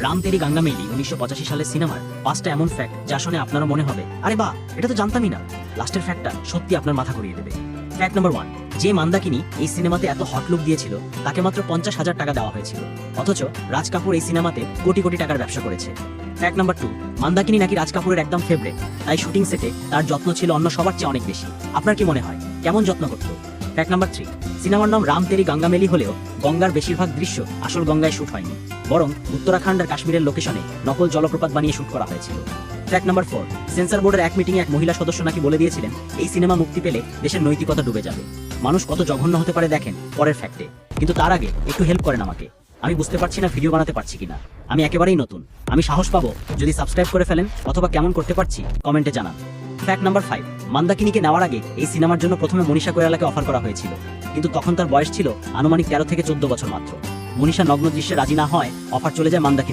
রাম তেরি গঙ্গা মেলি 1985 সালের সিনেমার 5টা এমন ফ্যাক্ট যা শুনে আপনারও মনে হবে আরে বাহ, এটা তো জানতামই না। লাস্টের ফ্যাক্টটা সত্যি আপনার মাথা ঘুরিয়ে দেবে। ফ্যাক্ট নাম্বার 1, যে মান্দাকিনী এই সিনেমাতে এত হট লুক দিয়েছিল তাকে মাত্র 50,000 টাকা দেওয়া হয়েছিল, অথচ রাজ কাপুর এই সিনেমাতে কোটি কোটি টাকার ব্যবসা করেছে। ফ্যাক্ট নাম্বার 2, মান্দাকিনী নাকি রাজ কাপুরের একদম ফেভারিট, তাই শুটিং সেটে তার যত্ন ছিল অন্য সবার চেয়ে অনেক বেশি। আপনার কি মনে হয় কেমন যত্ন করতো? ফ্যাক্ট নাম্বার 3, সিনেমার নাম রাম তেরি গঙ্গা মেলি হলেও গঙ্গার বেশিরভাগ দৃশ্য আসল গঙ্গায় শুট হয়নি, বরং উত্তরাখণ্ড আর কাশ্মীরের লোকেশনে নকল জলপ্রপাত বানিয়ে শুট করা হয়েছিল। ফ্যাক্ট নাম্বার 4, সেন্সর বোর্ডের এক মিটিংয়ে এক মহিলা সদস্য নাকি বলে দিয়েছিলেন এই সিনেমা মুক্তি পেলে দেশের নৈতিকতা ডুবে যাবে। মানুষ কত জঘন্য হতে পারে দেখেন পরের ফ্যাক্টে। কিন্তু তার আগে একটু হেল্প করেন আমাকে, আমি বুঝতে পারছি না ভিডিও বানাতে পারছি কিনা। আমি একেবারেই নতুন, আমি সাহস পাবো যদি সাবস্ক্রাইব করে ফেলেন, অথবা কেমন করতে পারছি কমেন্টে জানান। ফ্যাক্ট নাম্বার 5, মান্দাকিনীকে নেওয়ার আগে এই সিনেমার জন্য প্রথমে মনীষা কৈরালাকে অফার করা হয়েছিল, কিন্তু তখন তার বয়স ছিল আনুমানিক 13 থেকে 14 বছর মাত্র। মনীষা নগ্ন দৃশ্যে রাজি না হয় অফার চলে যায় মান্দাকিনী।